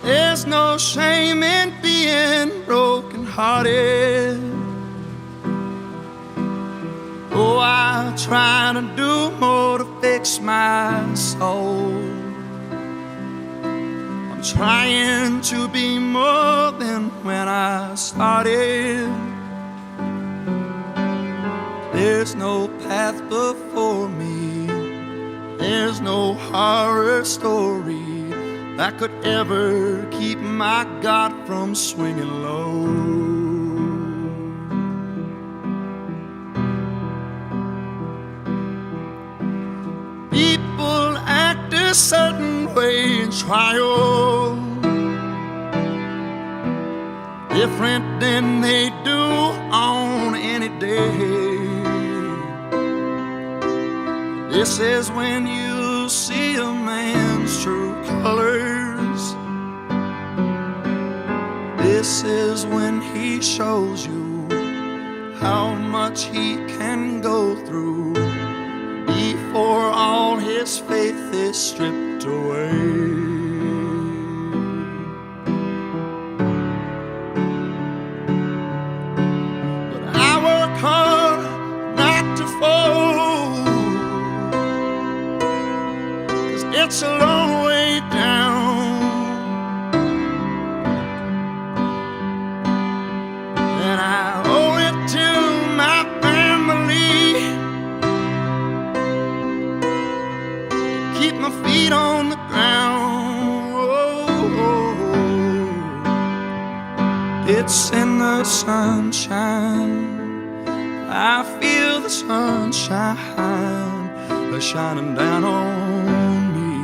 There's no shame in being broken-hearted. Oh, I try to do more to fix my soul. I'm trying to be more than when I started. There's no path before me. There's no horror story that could ever keep my God from swinging low. People act a certain way in trial, different than they do on any day. This is when you see a man's true colors. This is when he shows you how much he can go through before all his faith is stripped away. But I work hard not to fall, 'cause it's a long way down. And I owe it to my family, keep my feet on the ground. Oh, it's in the sunshine, I feel the sunshine shining down on me.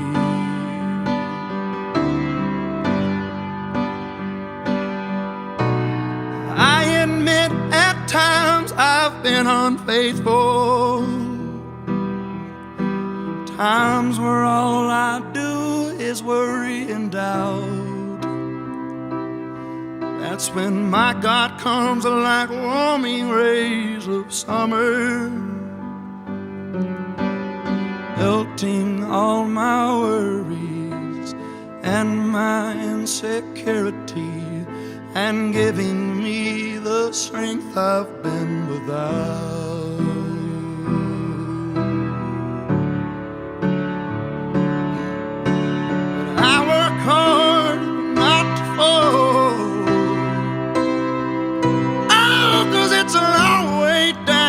I admit at times I've been unfaithful, times where all I do is worry and doubt. That's when my God comes like warming rays of summer, melting all my worries and my insecurity, and giving me the strength I've been without. I work hard not to fall, oh, 'cause it's a long way down.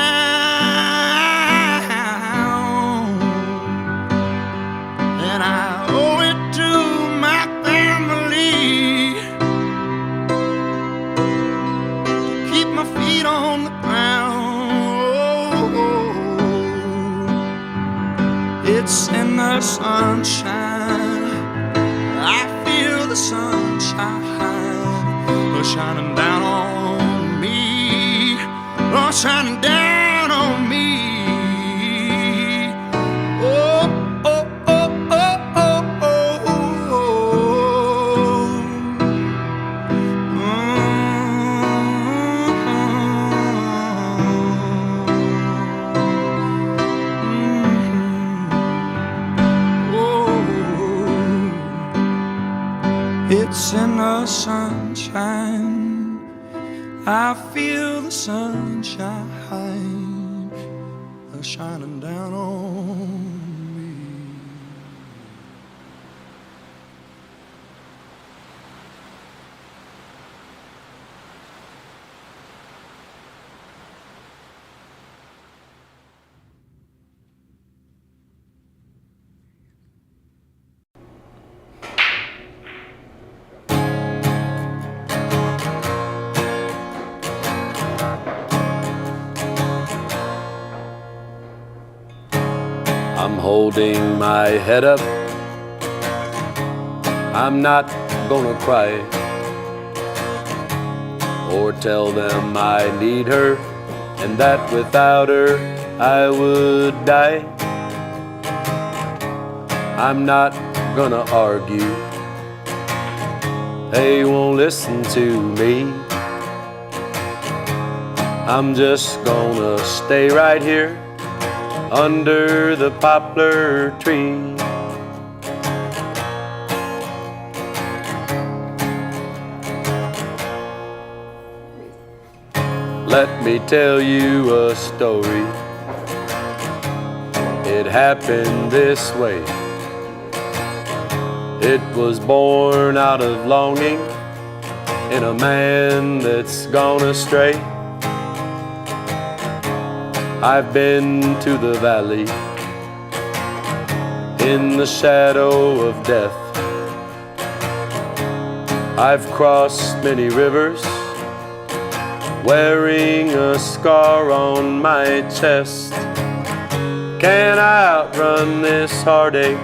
And I owe it to my family to keep my feet on the ground. It's in the sunshine, I feel the sunshine shining down on me, oh, shining down on me. Oh, oh, oh, oh, oh, oh, oh. It's in the sunshine, I feel the sunshine shining down on me. I'm holding my head up, I'm not gonna cry or tell them I need her and that without her I would die. I'm not gonna argue, they won't listen to me. I'm just gonna stay right here under the poplar tree. Let me tell you a story. It happened this way. It was born out of longing in a man that's gone astray. I've been to the valley in the shadow of death. I've crossed many rivers wearing a scar on my chest. Can I outrun this heartache?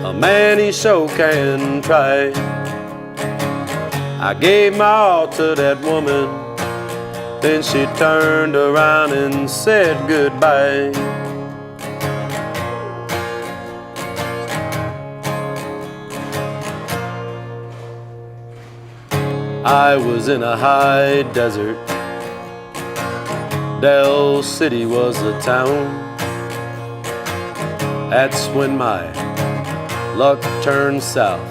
A man he sure can try. I gave my all to that woman, then she turned around and said goodbye. I was in a high desert. Del City was a town. That's when my luck turned south.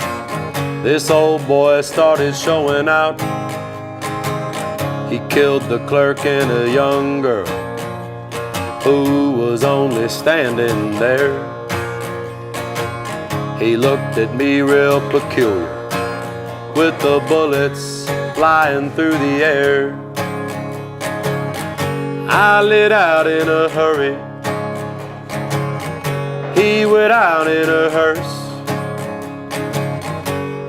This old boy started showing out. He killed the clerk and a young girl who was only standing there. He looked at me real peculiar with the bullets flying through the air. I lit out in a hurry. He went out in a hearse.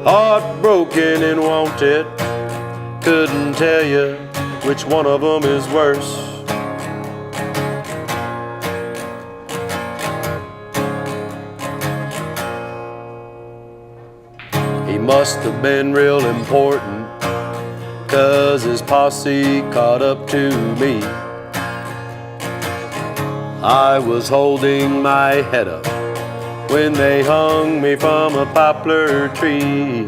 Heartbroken and wanted. Couldn't tell you which one of them is worse. He must have been real important, 'cause his posse caught up to me. I was holding my head up when they hung me from a poplar tree.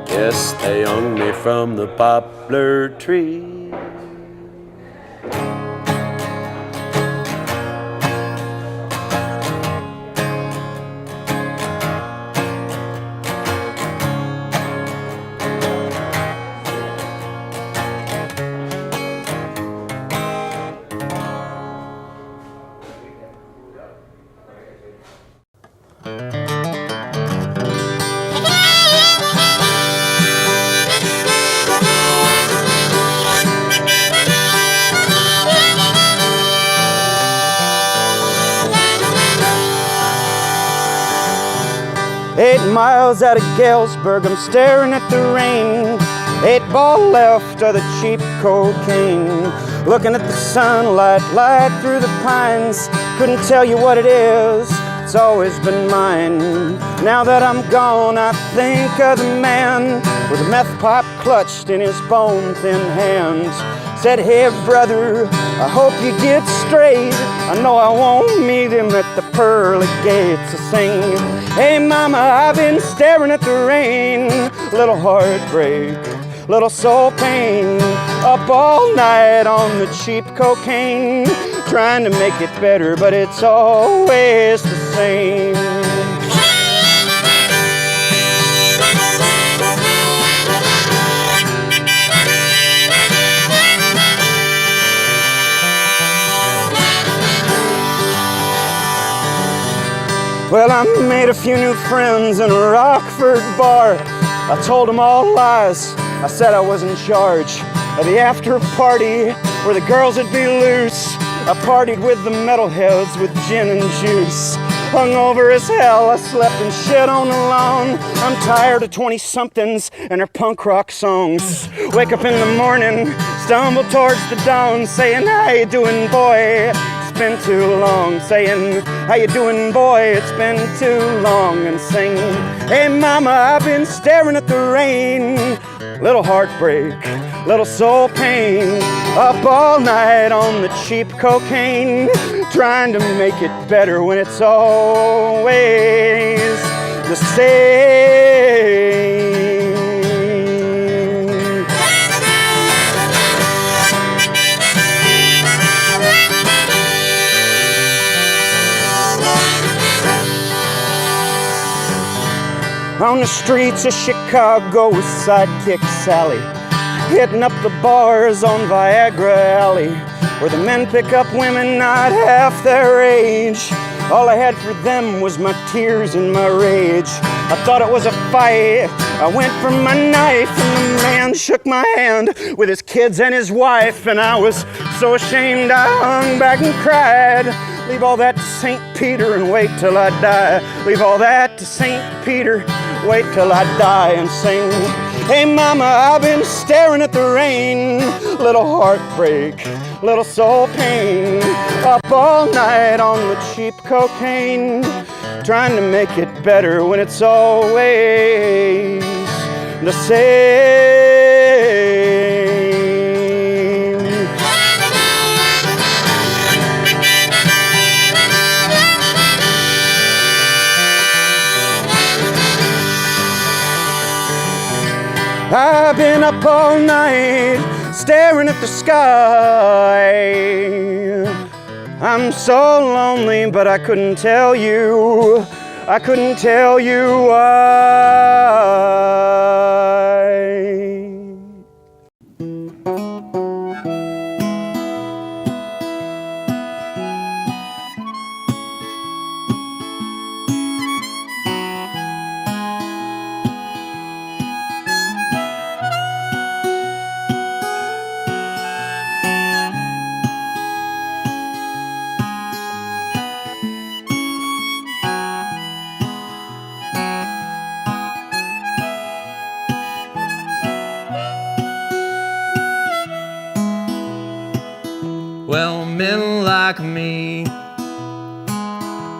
Yes, they hung me from the poplar tree. Miles out of Galesburg, I'm staring at the rain. 8 ball left of the cheap cocaine. Looking at the sunlight light through the pines. Couldn't tell you what it is, it's always been mine. Now that I'm gone, I think of the man with a meth pipe clutched in his bone-thin hands. Said, hey brother, I hope you get straight. I know I won't meet him at the pearly gates. I sing, hey mama, I've been staring at the rain. Little heartbreak, little soul pain. Up all night on the cheap cocaine. Trying to make it better, but it's always the same. Well, I made a few new friends in a Rockford bar. I told them all lies. I said I was in charge of the after party where the girls would be loose. I partied with the metalheads with gin and juice. Hungover as hell, I slept in shit on the lawn. I'm tired of 20-somethings and their punk rock songs. Wake up in the morning, stumble towards the dawn, saying, how you doing, boy? It's been too long. Saying, how you doing, boy? It's been too long. And sing, hey mama, I've been staring at the rain. Little heartbreak, little soul pain. Up all night on the cheap cocaine. Trying to make it better when it's always the same. On the streets of Chicago with sidekick Sally. hitting up the bars on Viagra Alley, where the men pick up women not half their age. All I had for them was my tears and my rage. I thought it was a fight. I went for my knife, and the man shook my hand with his kids and his wife, and I was so ashamed I hung back and cried. Leave all that to St. Peter and wait till I die. Leave all that to St. Peter, wait till I die, and sing, hey mama, I've been staring at the rain. Little heartbreak, little soul pain, up all night on the cheap cocaine, trying to make it better when it's always the same. I've been up all night staring at the sky. I'm so lonely, but I couldn't tell you. I couldn't tell you why. Well, men like me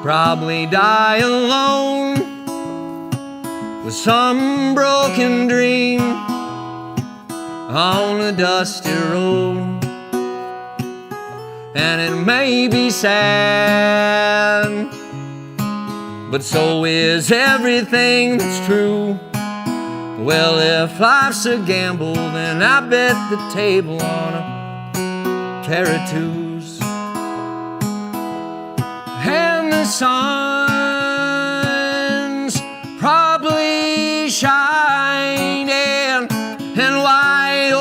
probably die alone with some broken dream on a dusty road. And it may be sad, but so is everything that's true. Well, if life's a gamble, then I bet the table on a Caratoos. And the sun's probably shining and Wyoming,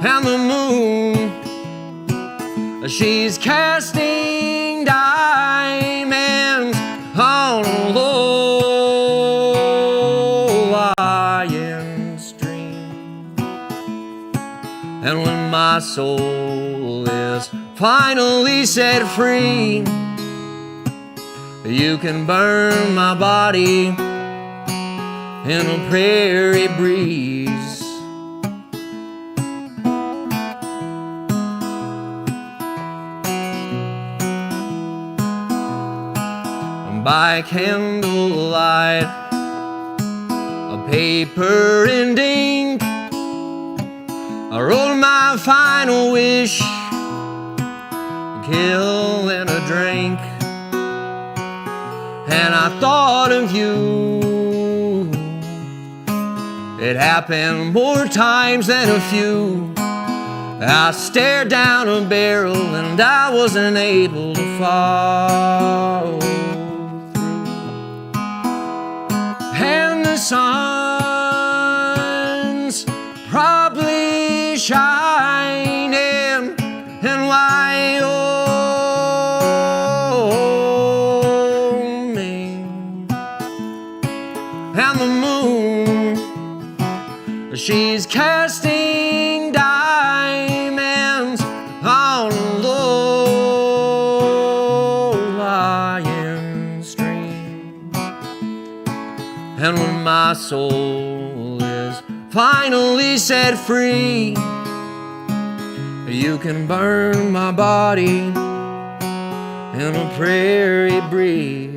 and the moon, she's casting diamonds on a low and when my soul is finally set free, you can burn my body in a prairie breeze. By candlelight, a paper and ink, I wrote my final wish, a kill and a drink, and I thought of you. It happened more times than a few. I stared down a barrel and I wasn't able to fall through. And the sun's probably shining in Wyoming, and the moon, she's casting diamonds on a low-lying stream. And when my soul is finally set free, you can burn my body in a prairie breeze.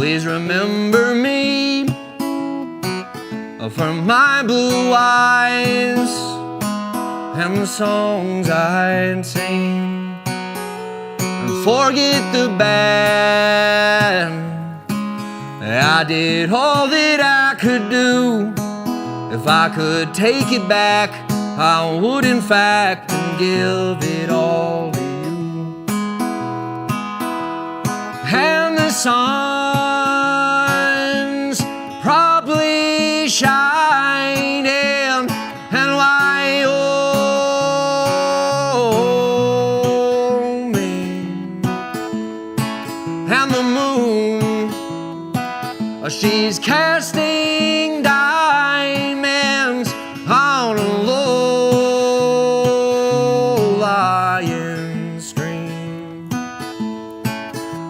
Please remember me for my blue eyes and the songs I'd sing, and forget the bad. I did all that I could do. If I could take it back, I would in fact give it all to you. And the sun's probably shining and Wyoming, and the moon, she's casting diamonds on a low-lying stream.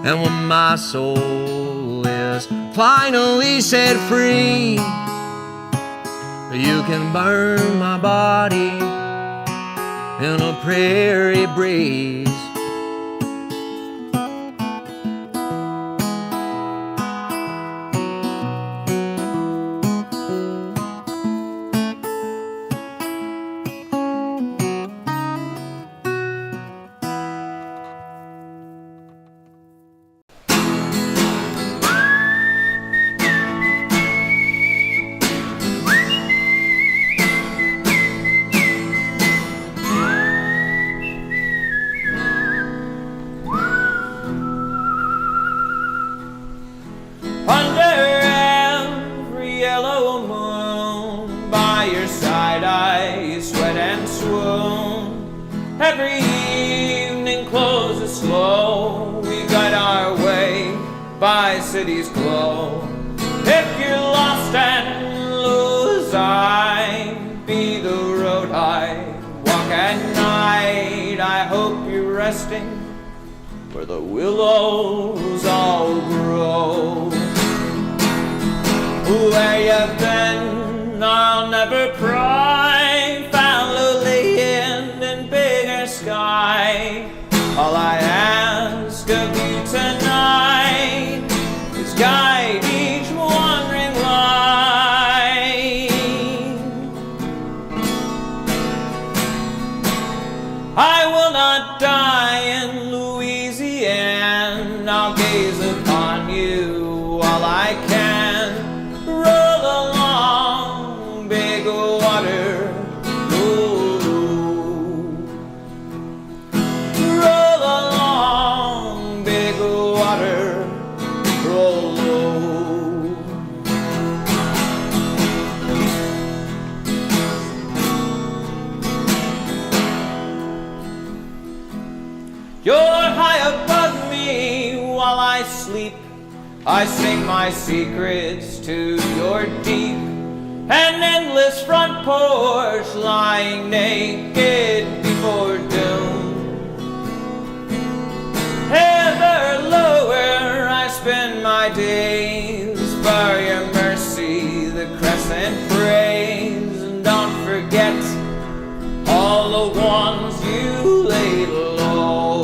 And when my soul is finally set free, you can burn my body in a prairie breeze. Every evening closes slow. We guide our way by city's glow. If you're lost and lose sight, be the road I walk at night. I hope you're resting where the willows all grow. Where you've been, I'll never pry. Follow the end and bigger sky. All I ask of you tonight is guide each wandering line. I will not die in Louisiana. I'll gaze upon you all I can. Roll along, big water, roll along, big water, roll low. You're high above me while I sleep. I sing my secrets to your deep. An endless front porch lying naked before doom. Ever lower I spend my days. For your mercy the crescent praise. And don't forget all the ones you laid low.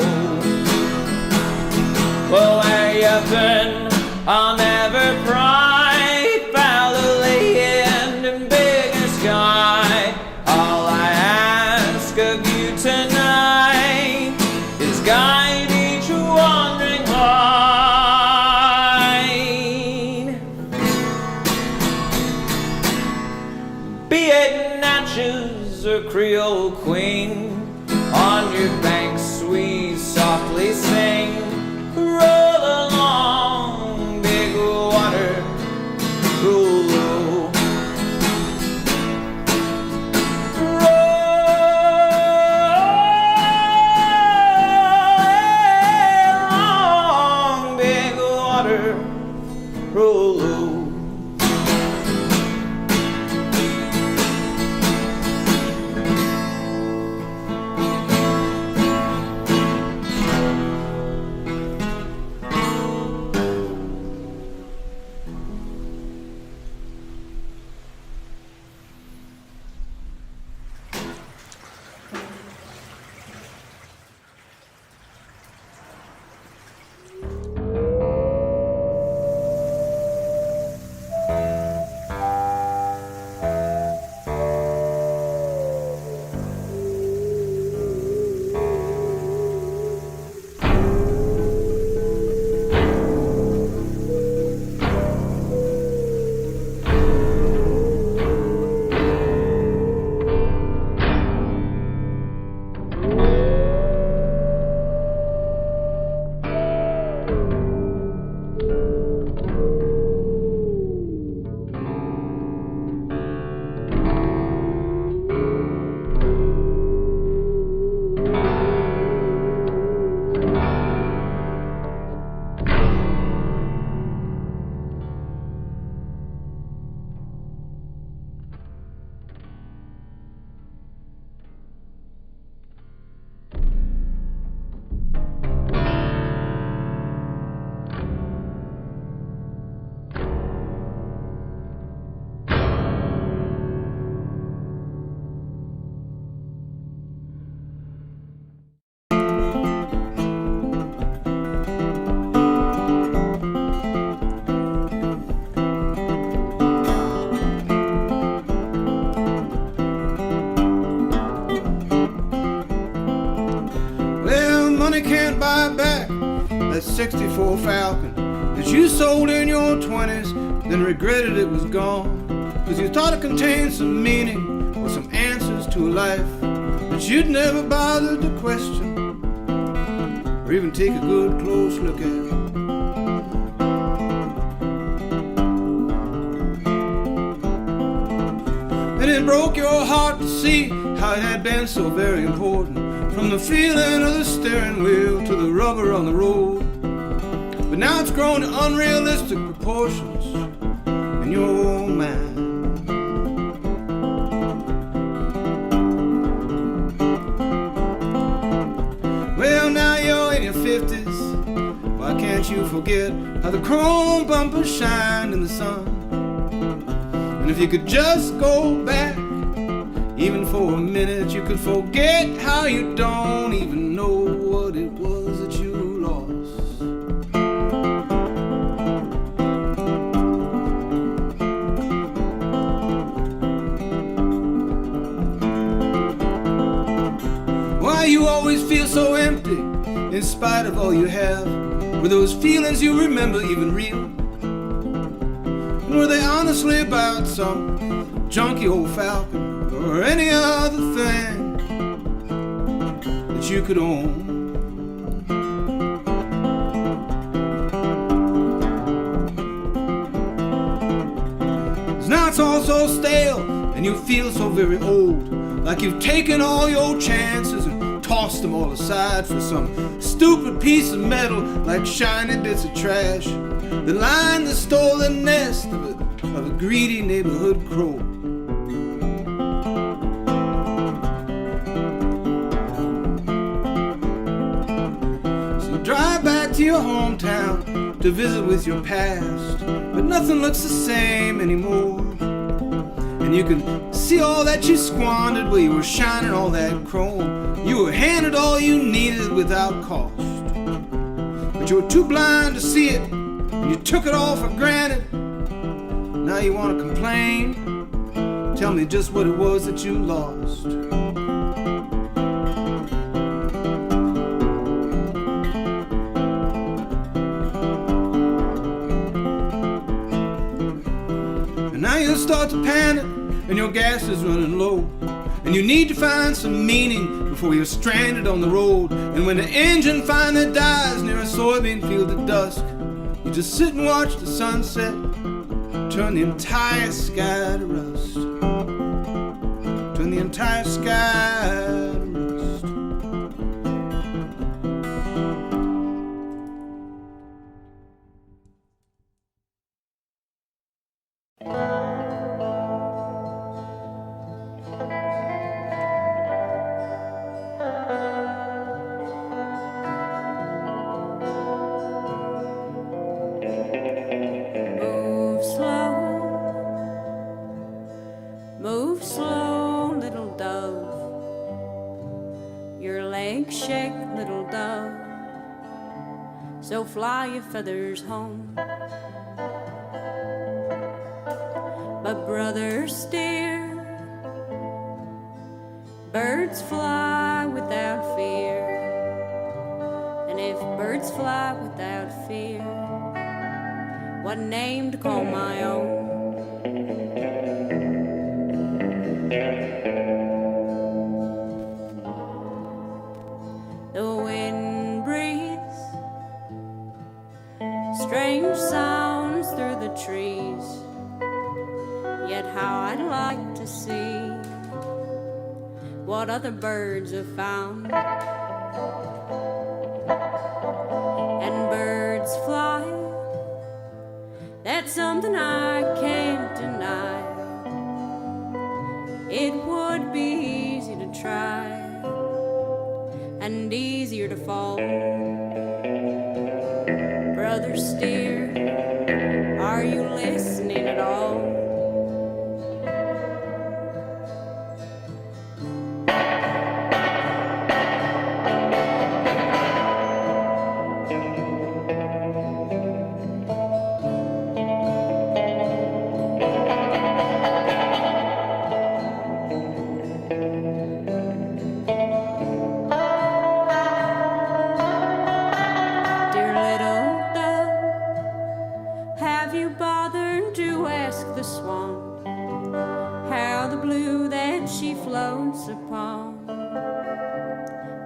Well, where you've been, I'll never pry. Follow the end and bigger sky. All I ask of you tonight is guide each wandering line. Be it Natchez or Creole Queen, on your banks we softly sing. Roll along, big water, roll low. Roll along, big water, roll low. '64 Falcon that you sold in your 20s, then regretted it was gone, 'cause you thought it contained some meaning or some answers to a life that you'd never bothered to question or even take a good close look at. And it broke your heart to see how it had been so very important, from the feeling of the steering wheel to the rubber on the road. But now it's grown to unrealistic proportions in your mind. Well, now you're in your 50s. Why can't you forget how the chrome bumpers shine in the sun? And if you could just go back, even for a minute, you could forget how you don't even know what it was that you lost. Why you always feel so empty in spite of all you have? Were those feelings you remember even real? And were they honestly about some junky old falcon or any other thing that you could own? 'Cause now it's all so stale and you feel so very old, like you've taken all your chances and tossed them all aside for some stupid piece of metal, like shiny bits of trash that line the stolen nest of a greedy neighborhood crow. Drive back to your hometown to visit with your past, but nothing looks the same anymore. And you can see all that you squandered where you were shining all that chrome. You were handed all you needed without cost, but you were too blind to see it, and you took it all for granted. Now you want to complain? Tell me just what it was that you lost. Now you start to panic and your gas is running low, and you need to find some meaning before you're stranded on the road. And when the engine finally dies near a soybean field at dusk, you just sit and watch the sunset turn the entire sky to rust. Turn the entire sky to rust. Move slow, little dove. Your legs shake, little dove. So fly your feathers home. But brother steer, birds fly without fear. And if birds fly without fear, what name to call my own? The wind breathes strange sounds through the trees, yet how I'd like to see what other birds have found. And birds fly, that's something I can't deny. It would be easy to try and easier to fall. Brother steer, are you listening at all? that she floats upon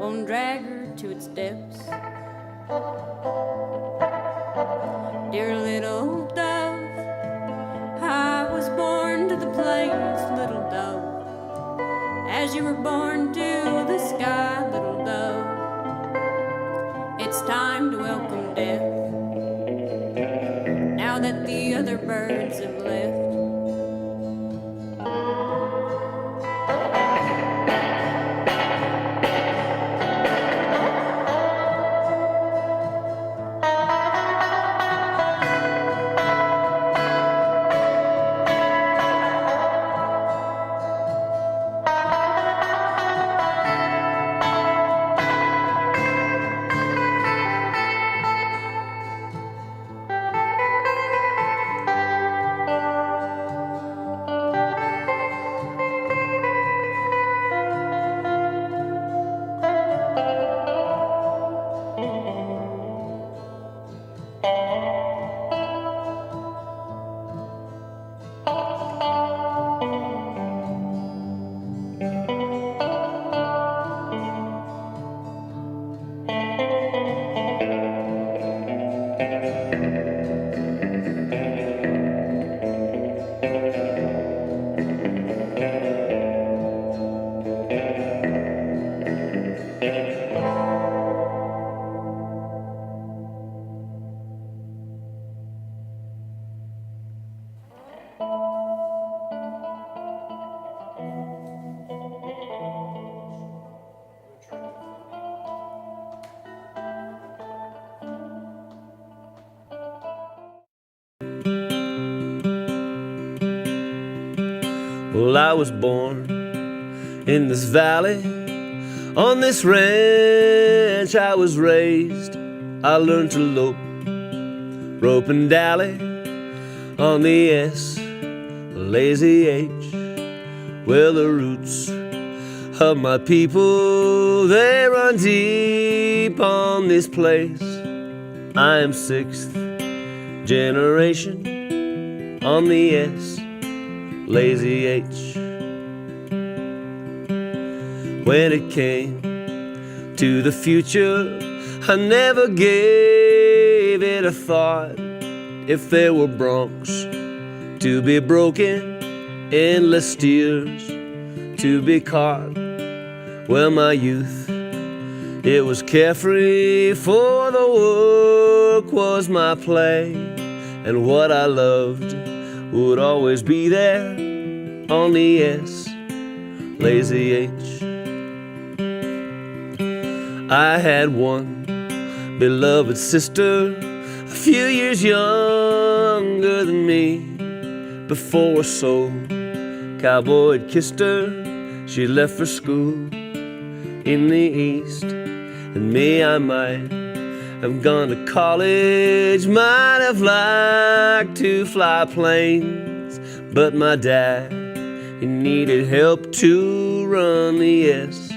won't drag her to its depths. Dear little dove, I was born to the plains, little dove, as you were born to the sky, little dove. It's time to welcome death, now that the other birds have left. Well, I was born in this valley, on this ranch I was raised. I learned to lope, rope and dally on the S, lazy H. Well, the roots of my people, they run deep on this place. I am 6th generation on the S, lazy H. When it came to the future, I never gave it a thought. If there were broncs to be broken, endless steers to be caught, well, my youth, it was carefree, for the work was my play, and what I loved would always be there on the S, lazy H. I had one beloved sister, a few years younger than me. Before a soul cowboy had kissed her, she left for school in the East. And me, I might have gone to college, might have liked to fly planes, but my dad, he needed help to run the S,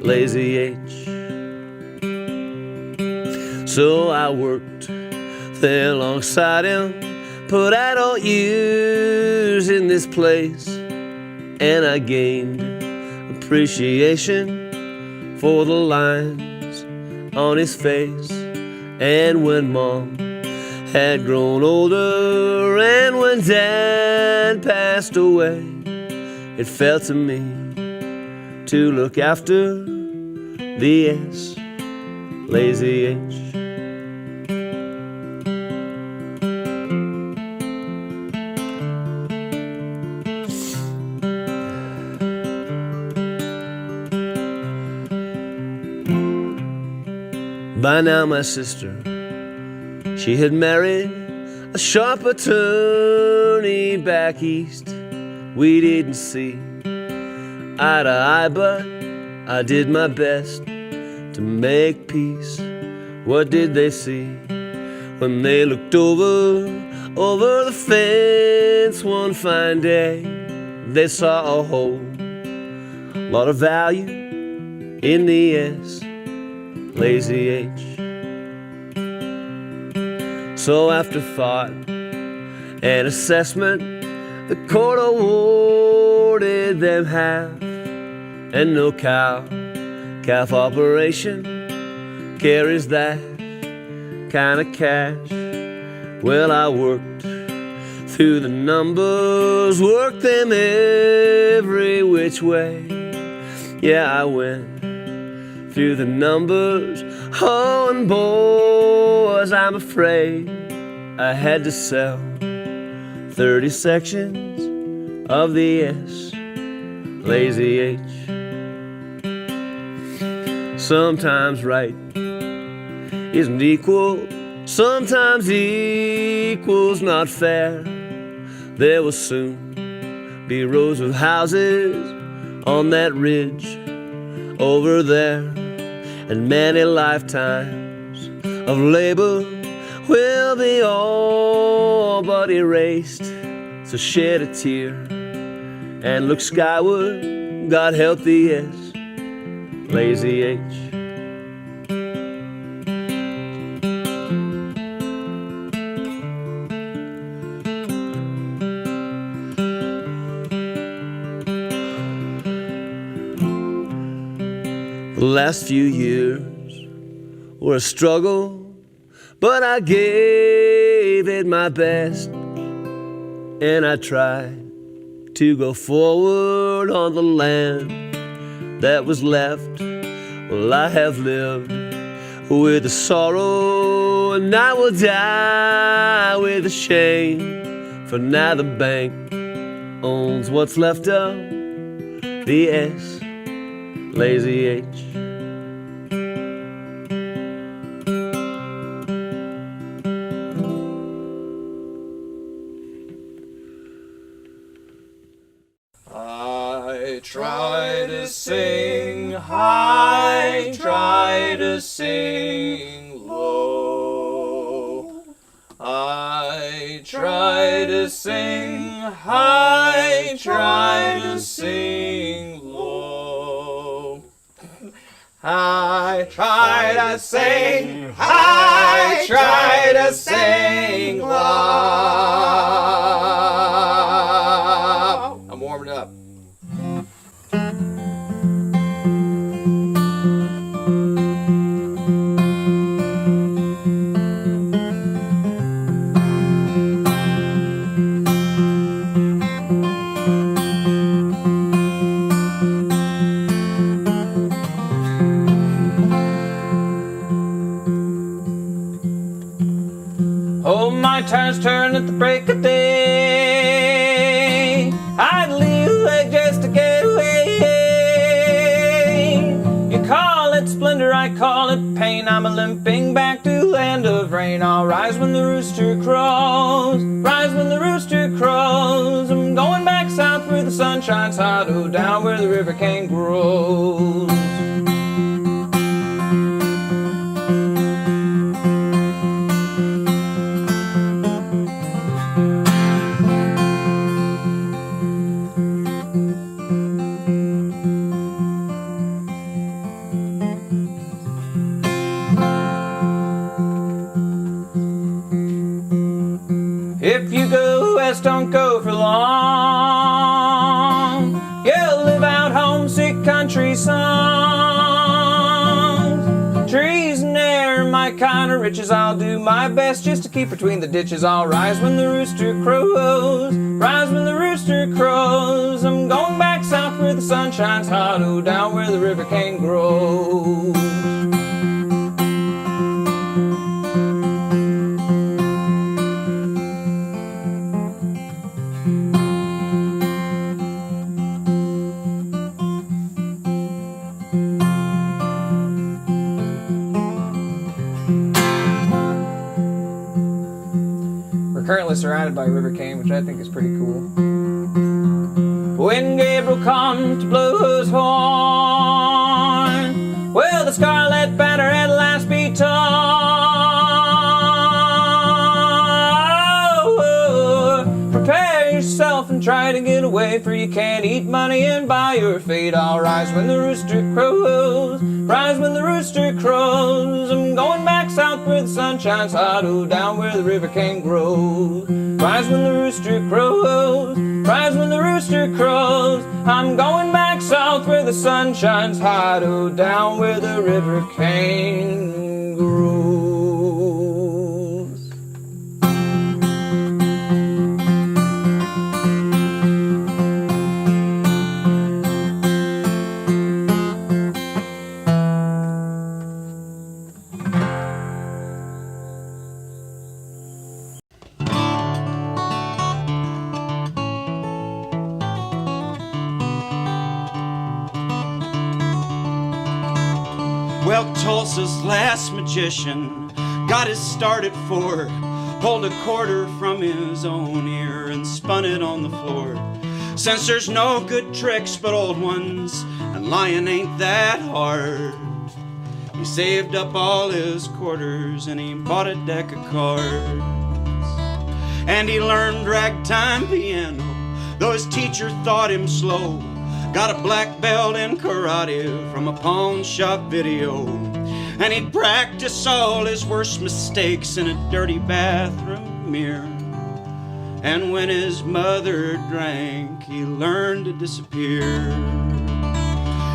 lazy H. So I worked there alongside him, put adult years in this place, and I gained appreciation for the lines on his face. And when Mom had grown older, and when Dad passed away, it fell to me to look after the S, lazy H. By now my sister, she had married a sharp attorney back east. We didn't see eye to eye, but I did my best to make peace. What did they see when they looked over the fence one fine day? They saw a whole lot of value in the S, lazy H. So after thought and assessment, the court awarded fed them half and no cow. Calf operation carries that kind of cash. Well, I worked through the numbers, worked them every which way. Yeah, I went through the numbers. Oh, and boys, I'm afraid I had to sell 30 sections of the S, lazy H. Sometimes right isn't equal, sometimes equal's not fair. There will soon be rows of houses on that ridge over there, and many lifetimes of labor will be all but erased. So shed a tear and look skyward, God help the S, lazy H. The last few years were a struggle, but I gave it my best, and I tried to go forward on the land that was left. Well, I have lived with the sorrow, and I will die with the shame, for now the bank owns what's left of the S, lazy H. I try to sing high, try to sing low. I try to sing high, try to sing low. I try to sing high, try to sing low. I'm warming up. Oh, my tires turn at the break of day. I'd leave a leg just to get away. You call it splendor, I call it pain. I'm a limping back to land of rain. I'll rise when the rooster crows, rise when the rooster crows. I'm going back south where the sun shines hot, oh, down where the river cane grows. If you go west, don't go for long. You'll live out homesick country songs. Trees and air, my kind of riches. I'll do my best just to keep between the ditches. I'll rise when the rooster crows, rise when the rooster crows. I'm going back south where the sun shines hot, oh, down where the river cane grows. Currently surrounded by river cane, which I think is pretty cool. When Gabriel comes to blow his horn, will the scarlet banner at last be torn? Oh, prepare yourself and try to get away for you can't eat money and buy your fate. I'll rise when the rooster crows, rise when the rooster crows. I'm going back south where the sun shines hot, oh, down where the river cane grows. Rise when the rooster crows, rise when the rooster crows. I'm going back south where the sun shines hot, oh, down where the river cane grows. Well, Tulsa's last magician got his start at 4, pulled a quarter from his own ear and spun it on the floor. Since there's no good tricks but old ones, and lying ain't that hard, he saved up all his quarters and he bought a deck of cards. And he learned ragtime piano, though his teacher thought him slow. Got a black belt in karate from a pawn shop video. And he'd practice all his worst mistakes in a dirty bathroom mirror. And when his mother drank, he learned to disappear.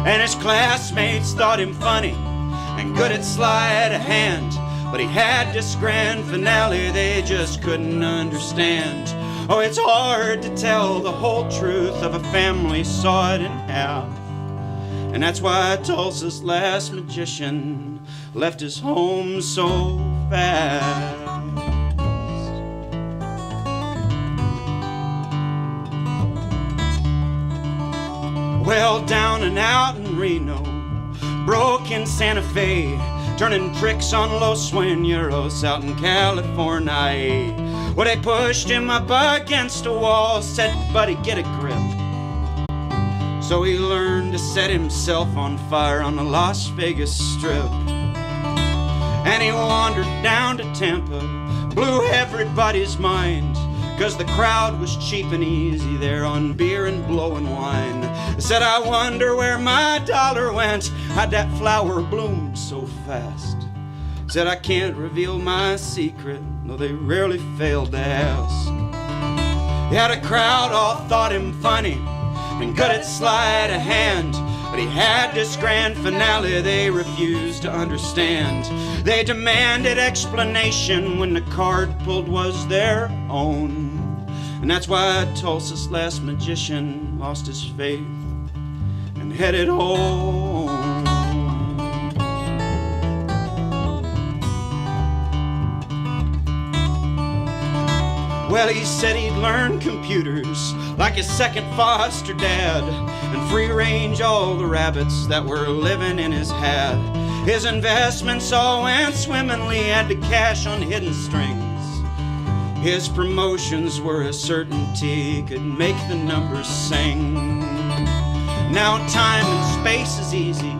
And his classmates thought him funny and good at sleight of hand, but he had this grand finale they just couldn't understand. Oh, it's hard to tell the whole truth of a family sawed in half. And that's why Tulsa's last magician left his home so fast. Well, down and out in Reno, broke in Santa Fe, turning tricks on Los Sueños out in California. Well, they pushed him up against a wall, said, buddy, get a grip. So he learned to set himself on fire on the Las Vegas Strip. And he wandered down to Tampa, blew everybody's mind, 'cause the crowd was cheap and easy there on beer and blowing wine. Said, I wonder where my dollar went, how'd that flower bloom so fast? Said, I can't reveal my secret, though they rarely failed to ask. He had a crowd all thought him funny and good at sleight of hand, but he had this grand finale they refused to understand. They demanded explanation when the card pulled was their own. And that's why Tulsa's last magician lost his faith and headed home. Well, he said he'd learn computers like his second foster dad and free range all the rabbits that were living in his hat. His investments all went swimmingly, had to cash on hidden strings. His promotions were a certainty, could make the numbers sing. Now time and space is easy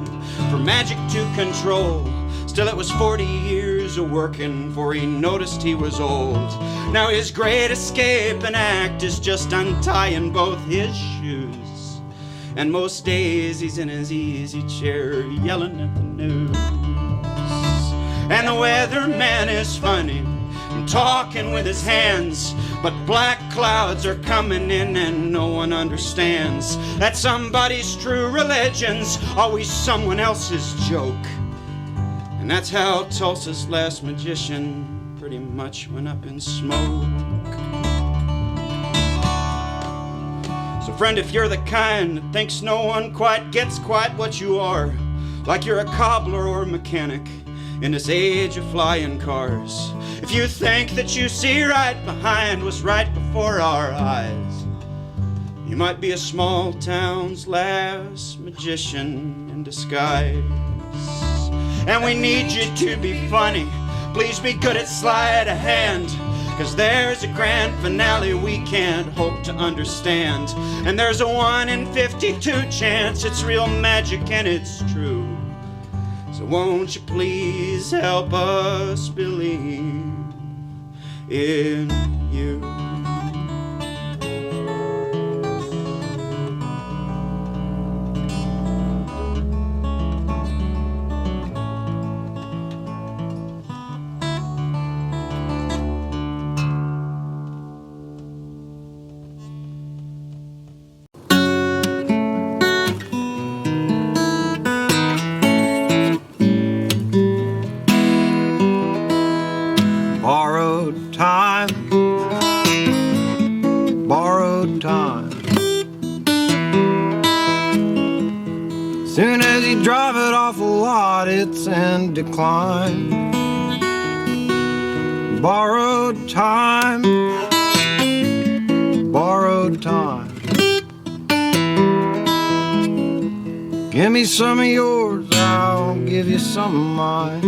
for magic to control. Still it was 40 years of working before he noticed he was old. Now his great escape and act is just untying both his shoes. And most days he's in his easy chair yelling at the news. And the weatherman is funny and talking with his hands, but black clouds are coming in and no one understands that somebody's true religion's always someone else's joke. And that's how Tulsa's last magician pretty much went up in smoke. So friend, if you're the kind that thinks no one quite gets quite what you are, like you're a cobbler or a mechanic in this age of flying cars, if you think that you see right behind what's right before our eyes, you might be a small town's last magician in disguise. And we need you to be funny, please be good at sleight of hand, 'cause there's a grand finale we can't hope to understand. And there's a 1 in 52 chance it's real magic and it's true. So won't you please help us believe in you? drive it off a lot, it's in decline. Borrowed time, borrowed time. Give me some of yours, I'll give you some of mine.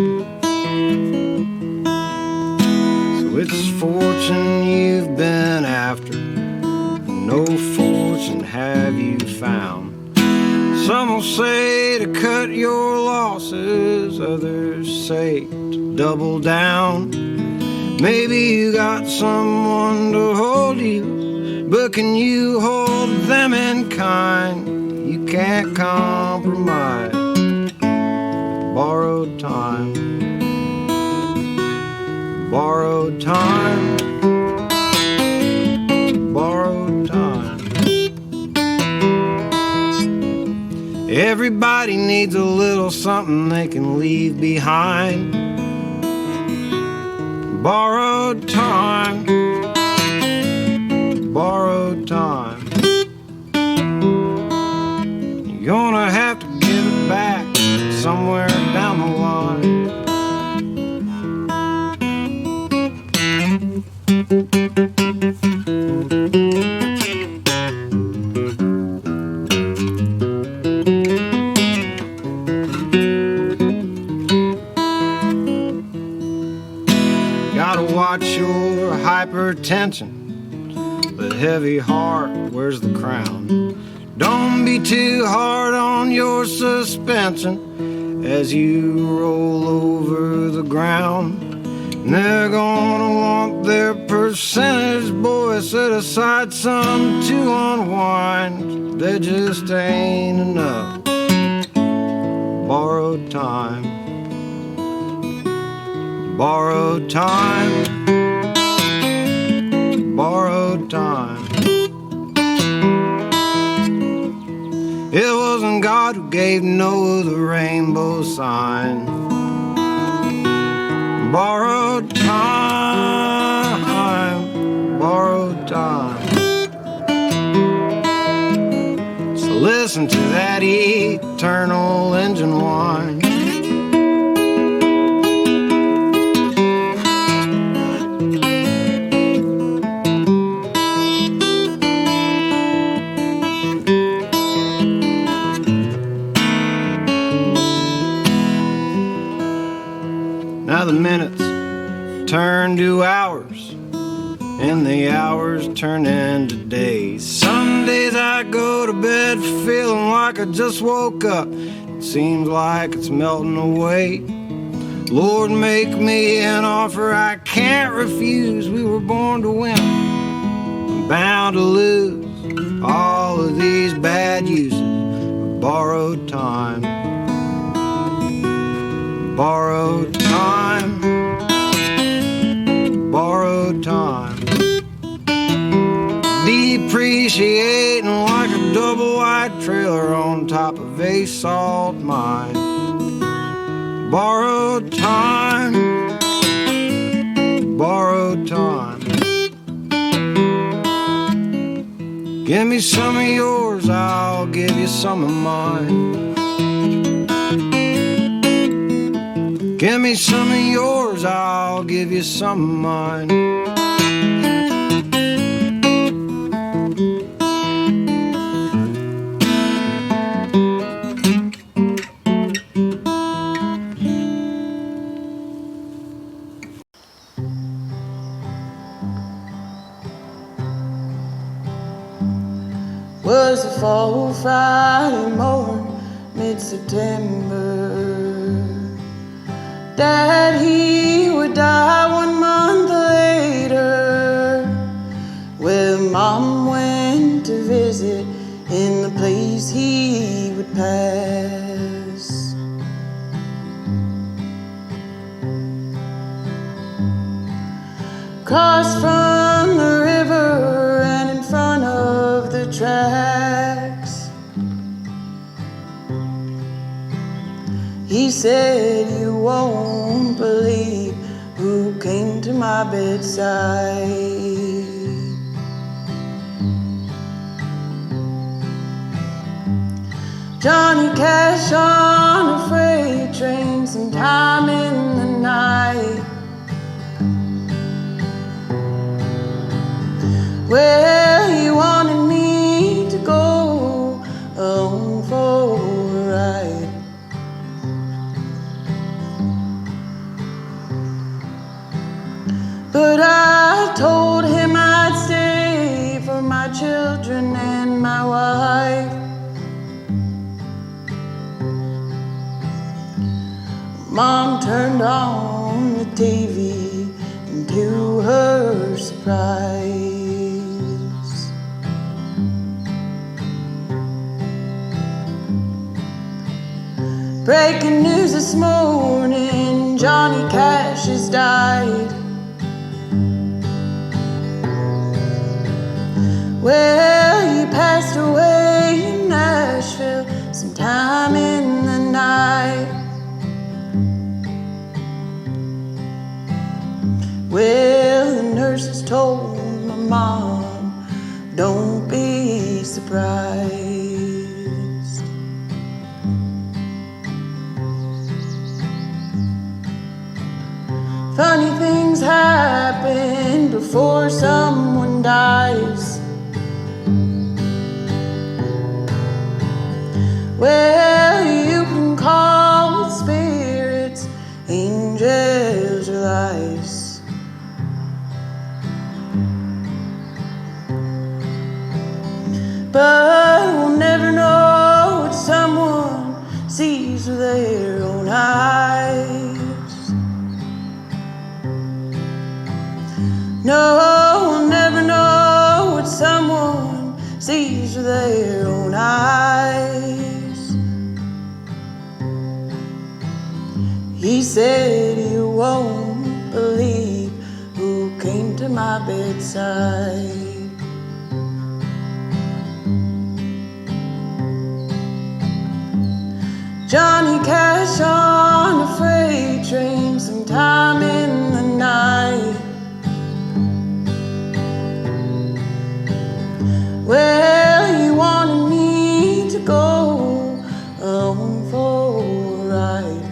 So it's fortune you've been after, no fortune have you found. Some will say to cut your losses, others say to double down. Maybe you got someone to hold you, but can you hold them in kind? You can't compromise. Borrowed time, borrowed time, borrowed time. Everybody needs a little something they can leave behind. Borrowed time, borrowed time. You're gonna have to give it back somewhere down the line. Gotta watch your hypertension. The heavy heart wears the crown. Don't be too hard on your suspension as you roll over the ground. And they're gonna want their percentage, boy, set aside some to unwind. There just ain't enough borrowed time, borrowed time, borrowed time. It wasn't God who gave Noah the rainbow sign. Borrowed time, borrowed time. So listen to that eternal engine whine. Now the minutes turn to hours, and the hours turn into days. Some days I go to bed feeling like I just woke up. It seems like it's melting away. Lord, make me an offer I can't refuse. We were born to win, I'm bound to lose. All of these bad uses of borrowed time, borrowed time, borrowed time. Depreciating like a double wide trailer on top of a salt mine. Borrowed time, borrowed time. Give me some of yours, I'll give you some of mine. Give me some of yours, I'll give you some of mine. Was a fall Friday morning, mid-September, that he would die 1 month later. Well, Mom went to visit in the place he would pass. Across from the river and in front of the tracks, he said, "You won't believe who came to my bedside." Johnny Cash on a freight train sometime in the night. Well, he wanted me to go home for a ride. But I told him I'd stay for my children and my wife. Mom turned on the TV, and to her surprise, breaking news this morning, Johnny Cash has died. Well, he passed away in Nashville sometime in the night. Well, the nurses told my mom, don't be surprised. Funny things happen before someone dies. Well, you can call it spirits, angels, or lies. But we'll never know what someone sees with their own eyes. No, we'll never know what someone sees with their own eyes. He said you won't believe who came to my bedside. Johnny Cash on a freight train sometime in the night. Well, he wanted me to go home for a ride.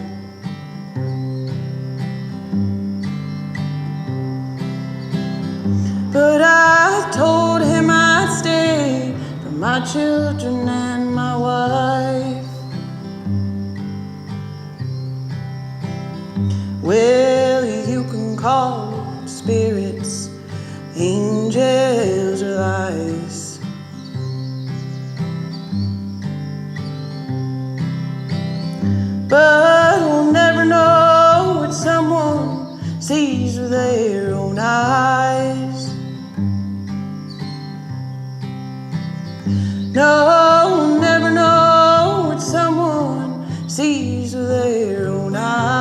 But I told him I'd stay for my children and my wife. Well, you can call them spirits, angels, or lies. But we'll never know what someone sees with their own eyes. No, we'll never know what someone sees with their own eyes.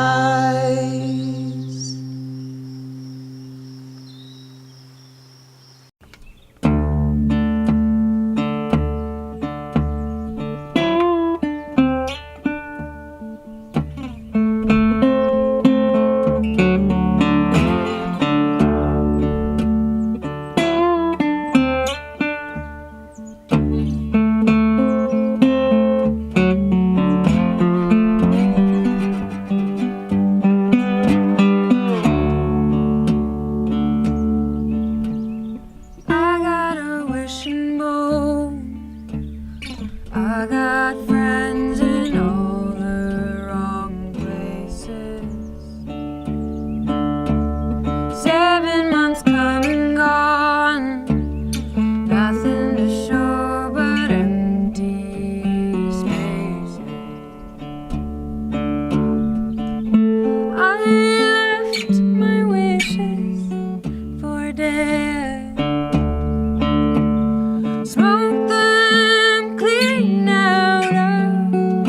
Smoke them clean out of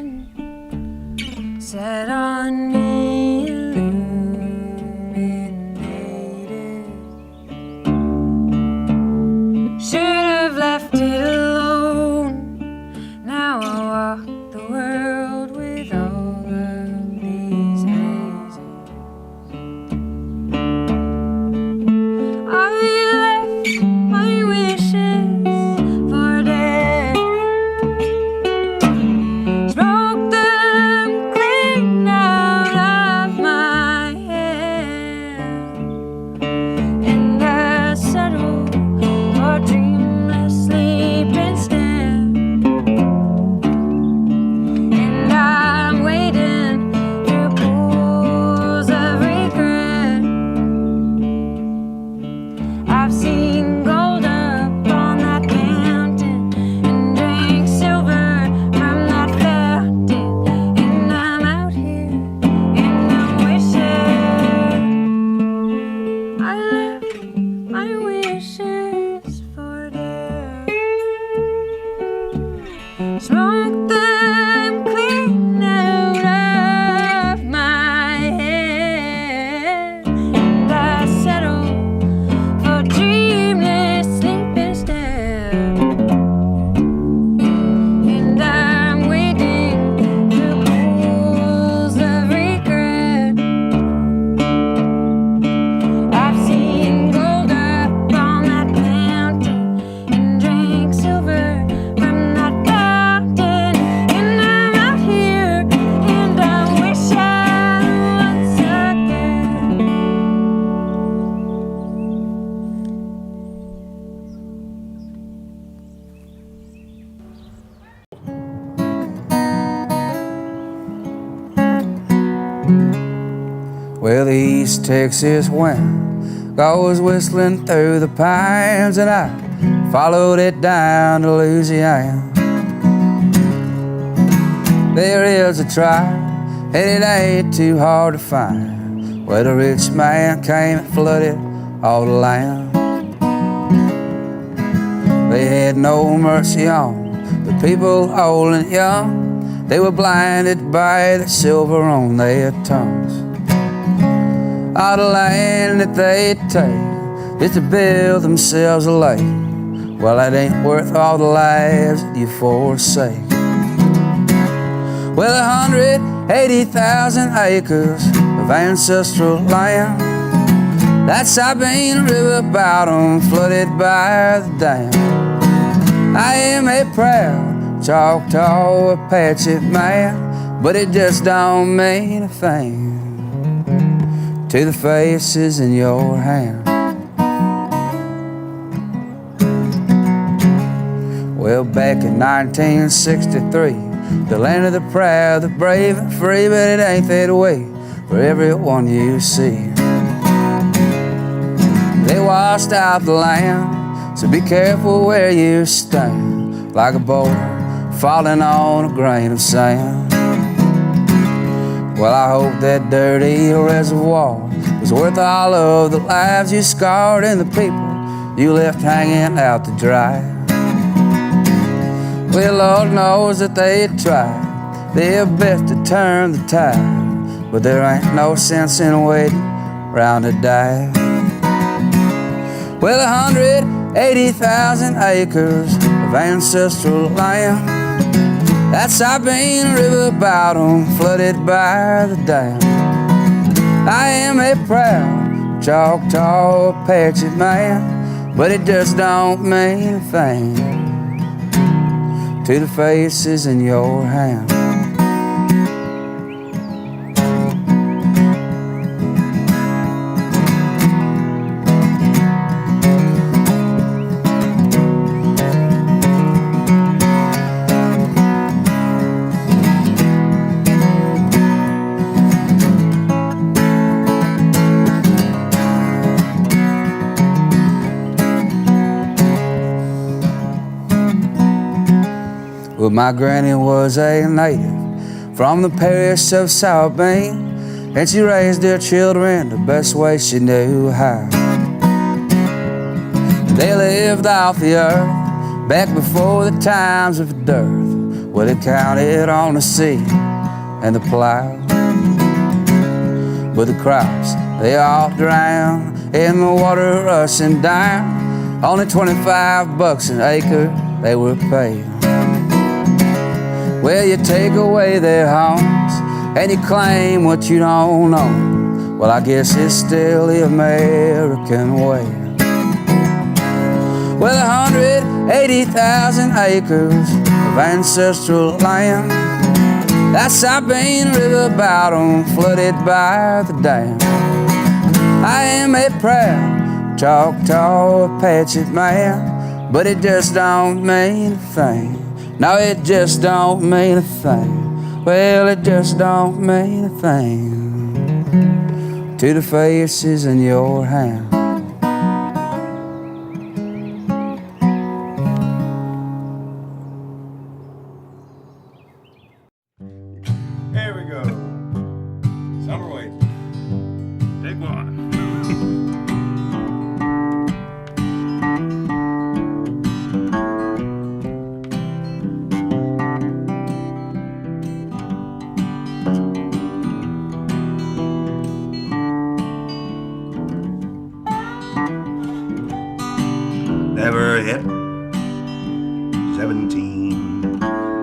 sun set on me, illuminated. Should have left it alone. Now I walk the world with all of these hazes. I left my wishes for dead. Smoke them clean out of my head. And I settle for dreamless sleep instead. And I'm wading through pools of regret. I've seen gold up on that mountain and drank silver from that fountain. And I'm out here and I'm wishing I left my wishes for dead. Smoke them clean out of my head. And I settle for dreamless sleep instead. And I'm wading through pools of regret. I've seen gold up on that mountain and drank silver from that fountain. And I'm out here and I'm wishing once again. Well, the East Texas wind goes whistling through the pines, and I followed it down to Louisiana. There is a tribe, and it ain't too hard to find, where the rich man came and flooded all the land. They had no mercy on the people old and young. They were blinded by the silver on their tongues. All the land that they take is to build themselves a lake. Well, that ain't worth all the lives that you forsake. Well, 180,000 acres of ancestral land, that Sabine River bottom flooded by the dam. I am a proud Choctaw Apache man, but it just don't mean a thing to the faces in your hand. Well, back in 1963, the land of the proud, the brave and free, but it ain't that way for everyone you see. They washed out the land, so be careful where you stand, like a boulder falling on a grain of sand. Well, I hope that dirty reservoir was worth all of the lives you scarred and the people you left hanging out to dry. Well, Lord knows that they tried their best to turn the tide, but there ain't no sense in waiting round to die. Well, 180,000 acres of ancestral land, that Sabine River bottom flooded by the dam. I am a proud Choctaw Apache man, but it just don't mean a thing to the faces in your hand. Well, my granny was a native from the parish of Sabine, and she raised her children the best way she knew how. They lived off the earth back before the times of dearth, Well, they counted on the sea and the plow. But the crops, they all drowned in the water rushing down. Only 25 bucks an acre they were paid. Well, you take away their homes and you claim what you don't know. Well, I guess it's still the American way. Well, 180,000 acres of ancestral land, that Sabine River bottom flooded by the dam. I am a proud Choctaw Apache man, but it just don't mean a thing. No, it just don't mean a thing. Well, it just don't mean a thing to the faces in your hand. There we go. Summer wait. Take one. Never hit 17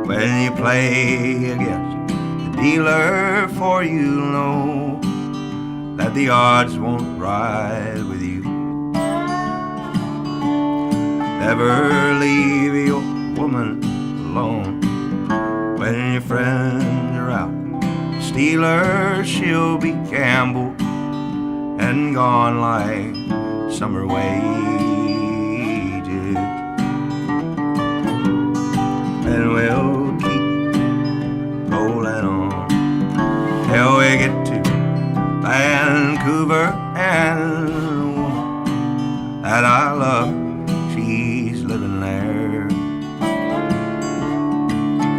when you play against the dealer, for you know that the odds won't ride with you. Never leave your woman alone when your friends are out. Stealer, she'll be gambled and gone like summer wages. And we'll keep rolling on till we get to Vancouver, and the woman that I love, she's living there.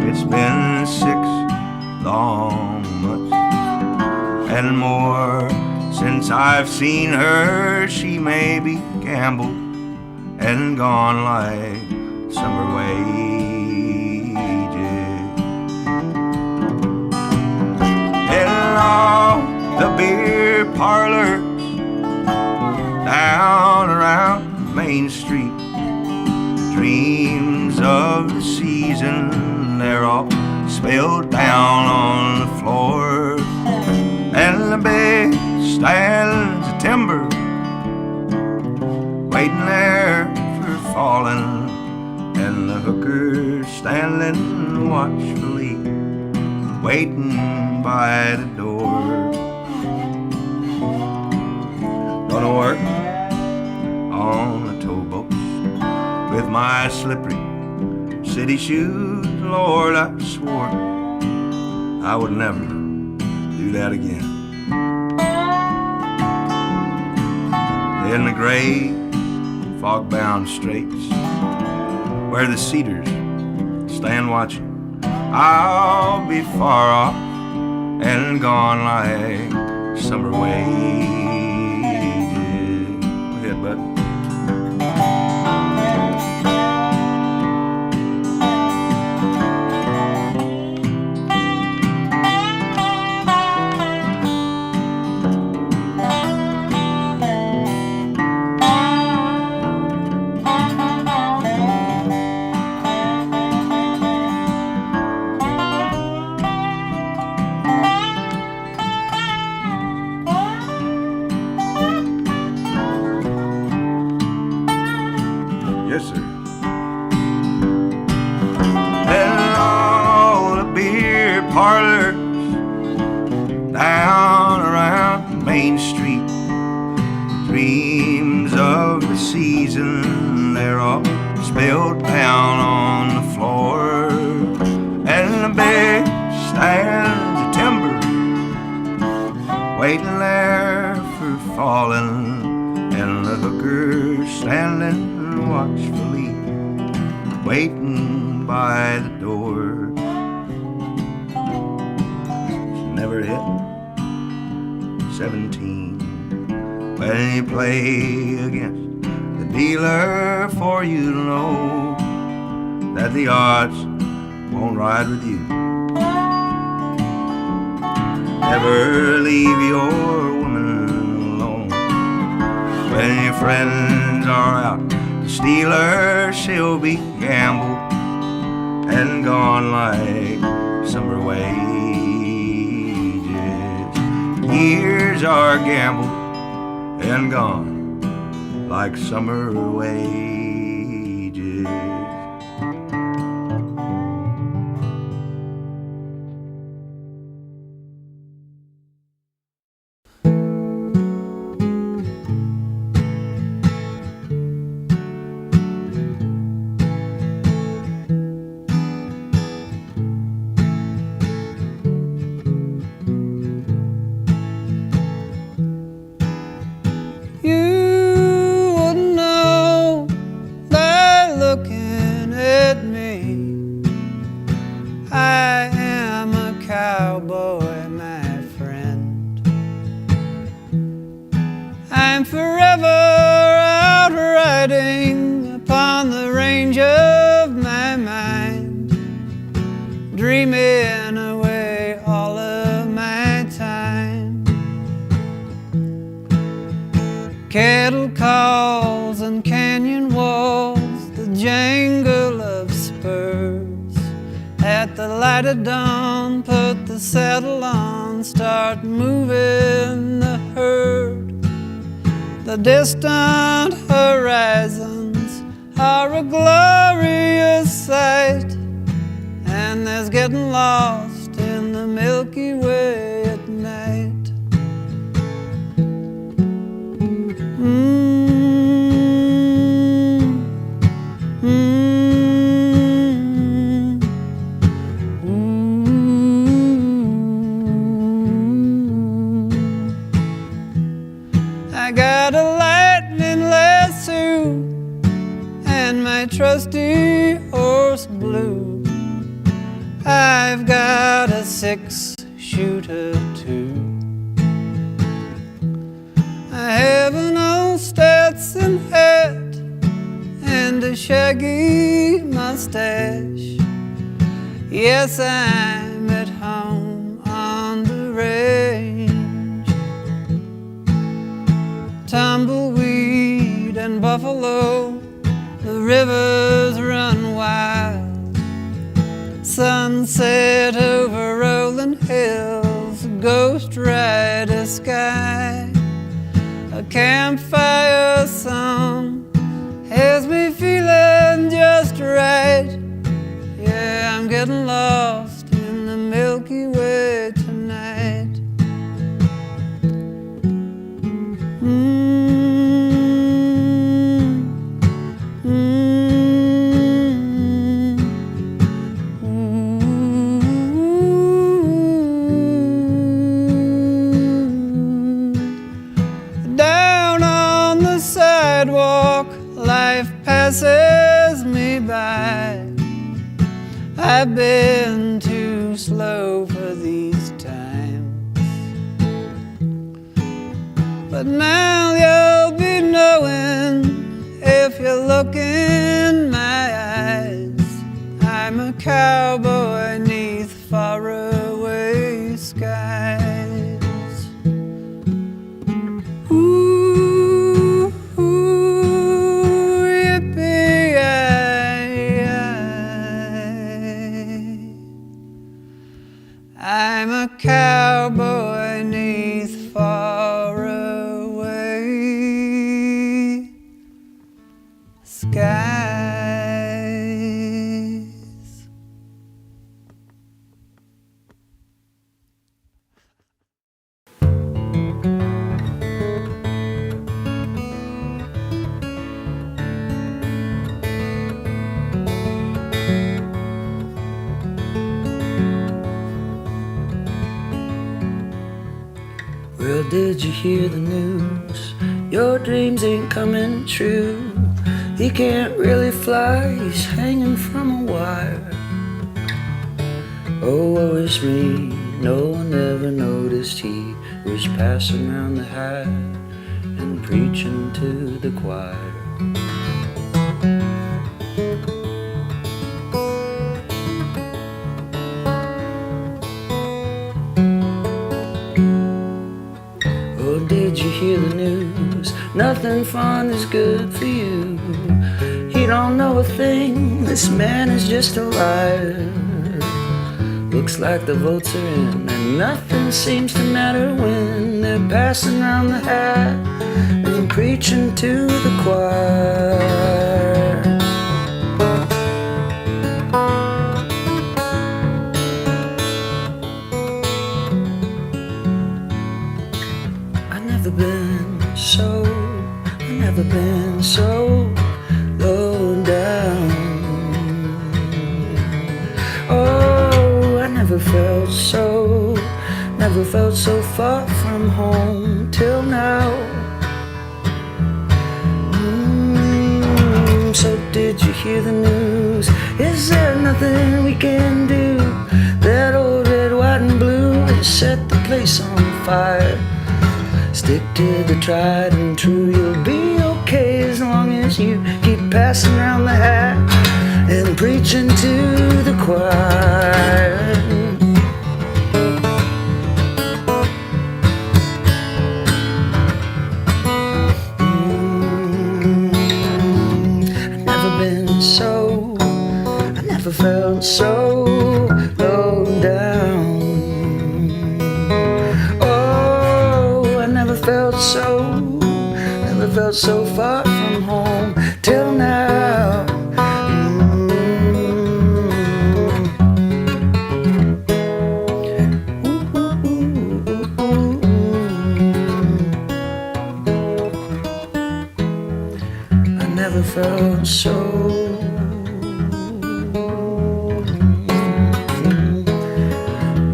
It's been 6 long months and more since I've seen her. She may be gambled and gone like summer wages. In all the beer parlors down around Main Street, dreams of the season, they're all spilled down on the floor. And the big stands of timber waiting there for falling, and the hookers standing watchfully waiting by the door. Gonna work on the towboats with my slippery city shoes. Lord, I swore I would never do that again. In the gray, fog-bound straits where the cedars stand watching, I'll be far off and gone like summer wages. Go ahead, bud. Yes, sir. And all the beer parlors down around Main Street, dreams of the season, they're all spilled down on the floor. And the big stands of timber waiting there for falling, and the hookers standing watchfully waiting by the door. Never hit 17 when you play against the dealer, for you know that the odds gonna ride with you. Never leave your woman alone. When your friends are out to steal her, she'll be gambled and gone like summer wages. Years are gambled and gone like summer wages. Cattle calls and canyon walls, the jangle of spurs. At the light of dawn, put the saddle on, start moving the herd. The distant horizons are a glorious sight, and there's getting lost in the Milky Way at night. I got a lightning lasso and my trusty horse blue. I've got a 6-shooter too. I have an old Stetson hat and a shaggy mustache. Yes, I'm at home on the range. Tumbleweed and buffalo, the rivers run wild. Sunset over rolling hills, a ghost rider sky. A campfire song has me feeling just right. Yeah, I'm getting lost in the Milky Way tonight. Life passes me by. I've been too slow for these times, but now you'll be knowing if you look in my eyes. I'm a cowboy 'neath faraway skies. I'm a cowboy 'neath faraway skies. Well, did you hear the news? Your dreams ain't coming true. He can't really fly, he's hanging from a wire. Oh, woe is me, no one ever noticed he was passing around the hat and preaching to the choir. hear the news? Nothing fun is good for you. He don't know a thing, this man is just a liar. Looks like the votes are in, and nothing seems to matter when they're passing around the hat and preaching to the choir. I've never been so low down. Oh, I never felt so far from home till now. So did you hear the news? Is there nothing we can do? That old red, white and blue has set the place on fire. Stick to the tried and true, you'll be okay as long as you keep passing around the hat and preaching to the choir. I've never felt so low down. Oh, I never felt so far from home till now. I never felt so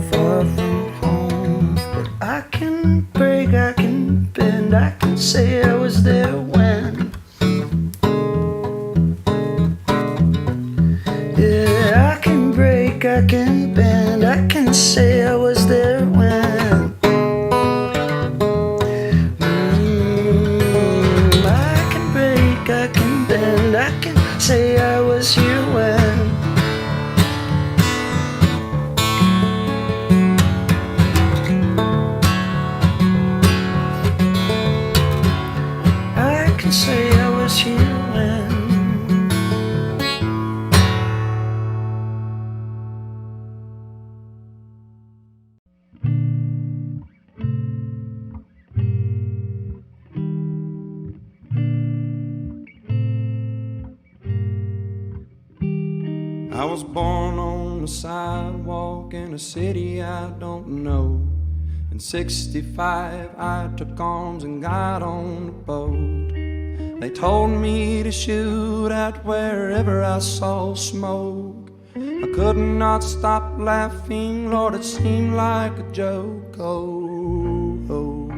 far from home, but I can break, I can bend, I can say I was there when. Yeah, I can break, I can bend, I can say I was there when. I can break, I can bend, I can say I was here when. I can say I was here when. I was born on the sidewalk in a city I don't know. In '65 I took arms and got on the boat. They told me to shoot at wherever I saw smoke. I could not stop laughing, Lord, it seemed like a joke. Oh, oh,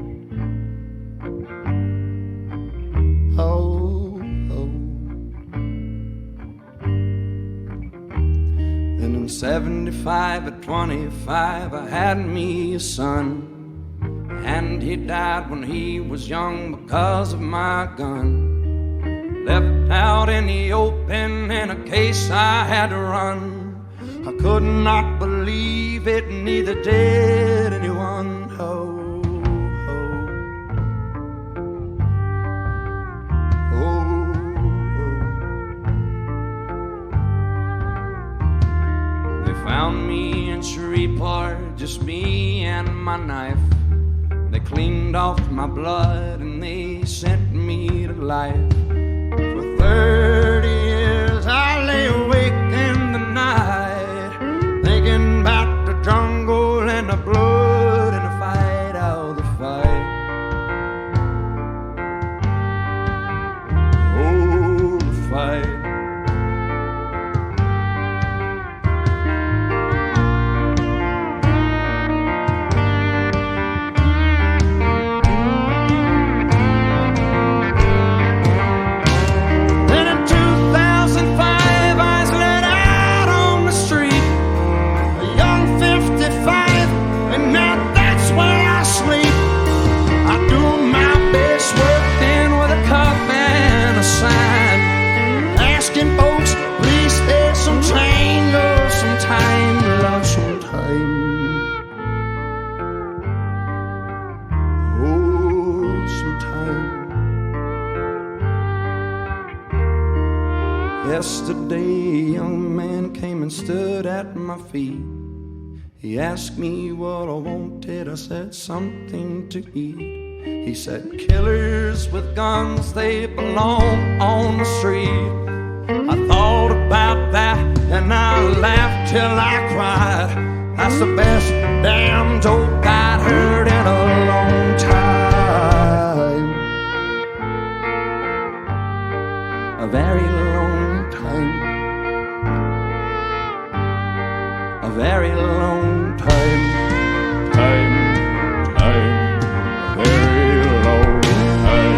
oh, oh. Then in '75 at 25 I had me a son, and he died when he was young because of my gun. Left out in the open in a case I had to run. I could not believe it, neither did anyone. Oh, oh, oh, oh. They found me in Shreveport, just me and my knife. They cleaned off my blood and they sent me to life. For 30 years I lay awake in the night, thinking about the jungle and the blood and the fight, oh, the fight. Oh, the fight. Then in 2005 I Yesterday, a young man came and stood at my feet. He asked me what I wanted. I said, something to eat. He said, killers with guns, they belong on the street. I thought about that and I laughed till I cried. That's the best damn joke I'd heard in a long time. A very long time. A very long time. Very long time.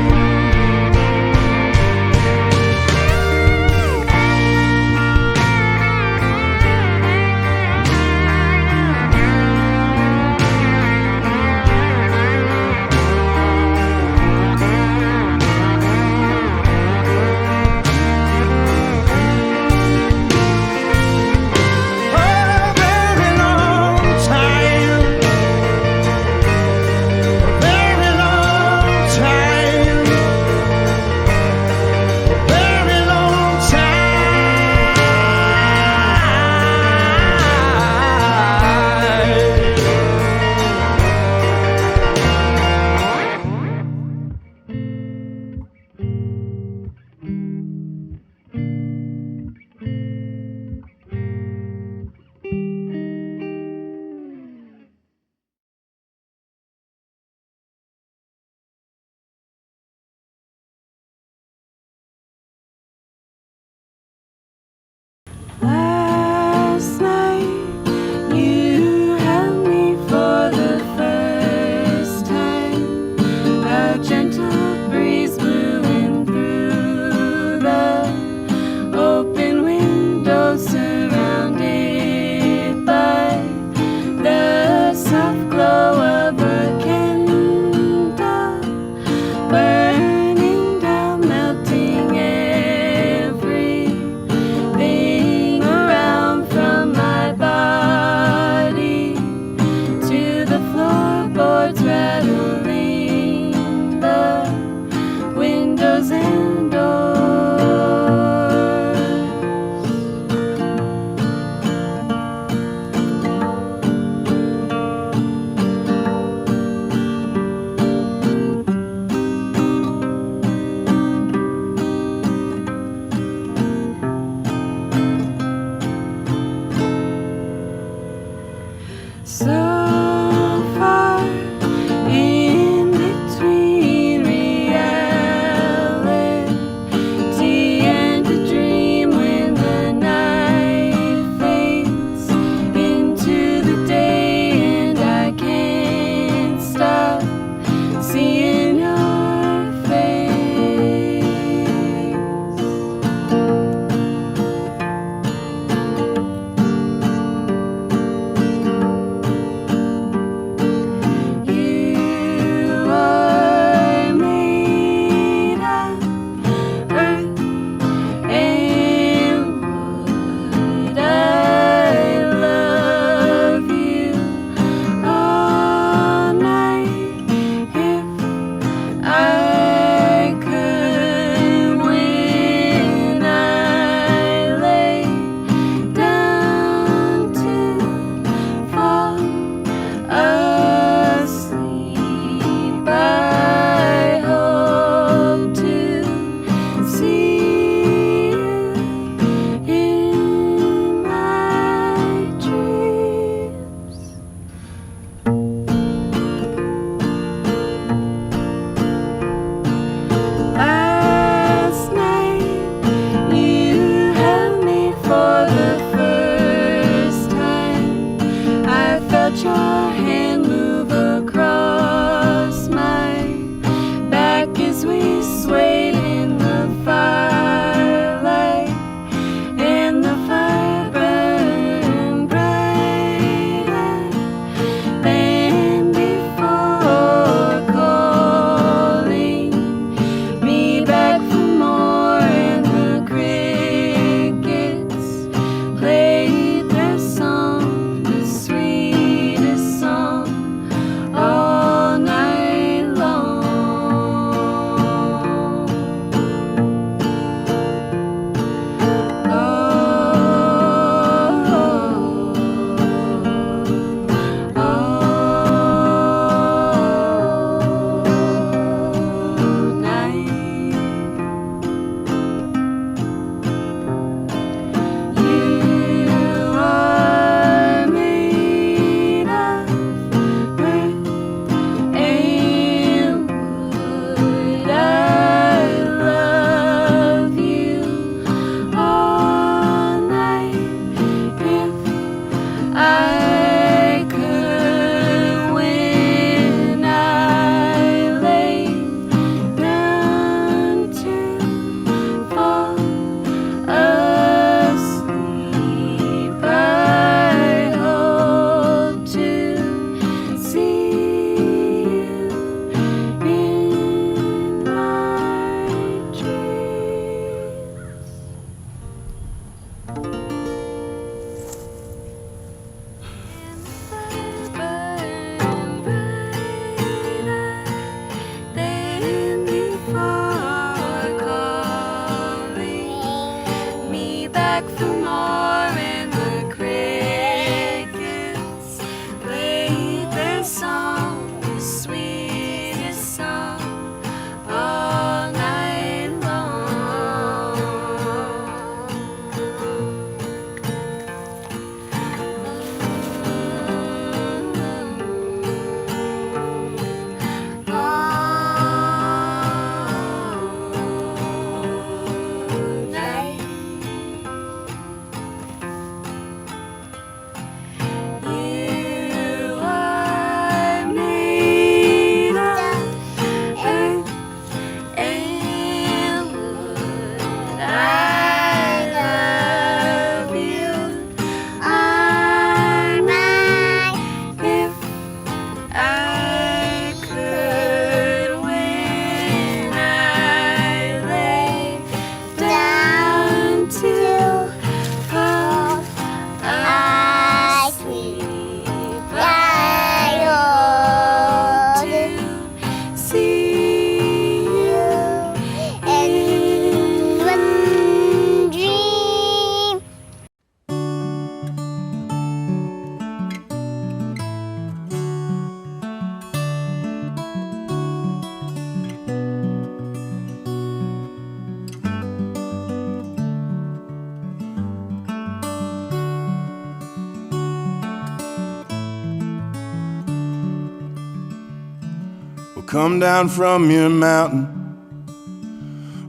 come down from your mountain.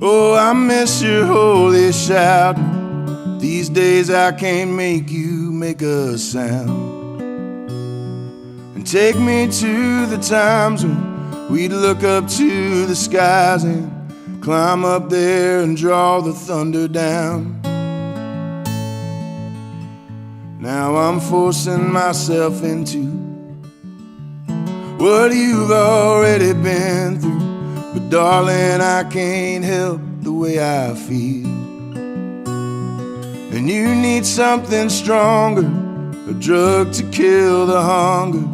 Oh, I miss your holy shout. These days I can't make you make a sound. And take me to the times when we'd look up to the skies and climb up there and draw the thunder down. Now I'm forcing myself into what you've already been through. But darling, I can't help the way I feel. And you need something stronger, a drug to kill the hunger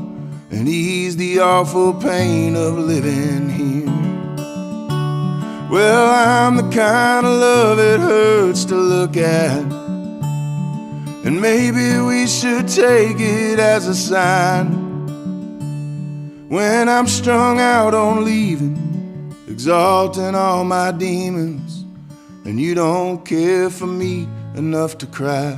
and ease the awful pain of living here. Well, I'm the kind of love it hurts to look at, and maybe we should take it as a sign. When I'm strung out on leaving, exalting all my demons, and you don't care for me enough to cry.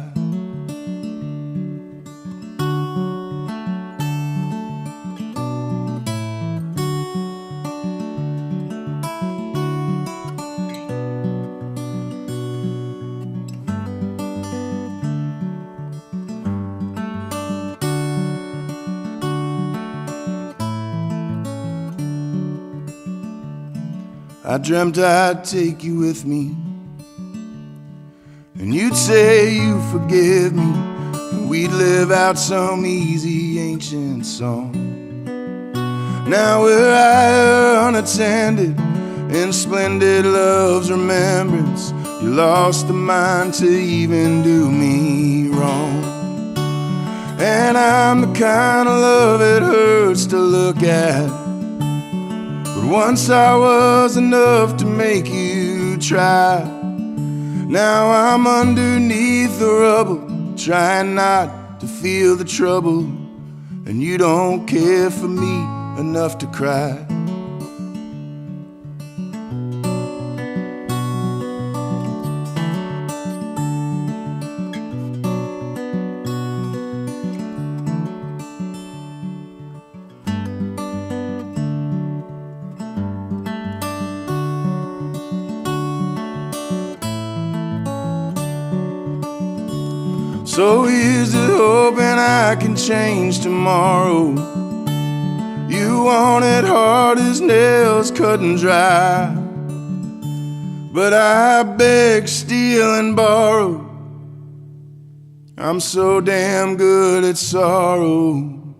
I dreamt I'd take you with me, and you'd say you forgive me, and we'd live out some easy ancient song. Now we're higher unattended in splendid love's remembrance. You lost the mind to even do me wrong. And I'm the kind of love it hurts to look at, but once I was enough to make you try. Now I'm underneath the rubble, trying not to feel the trouble, and you don't care for me enough to cry. So here's to hoping I can change tomorrow. You want it hard as nails cut and dry, but I beg, steal and borrow. I'm so damn good at sorrow,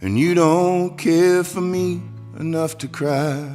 and you don't care for me enough to cry.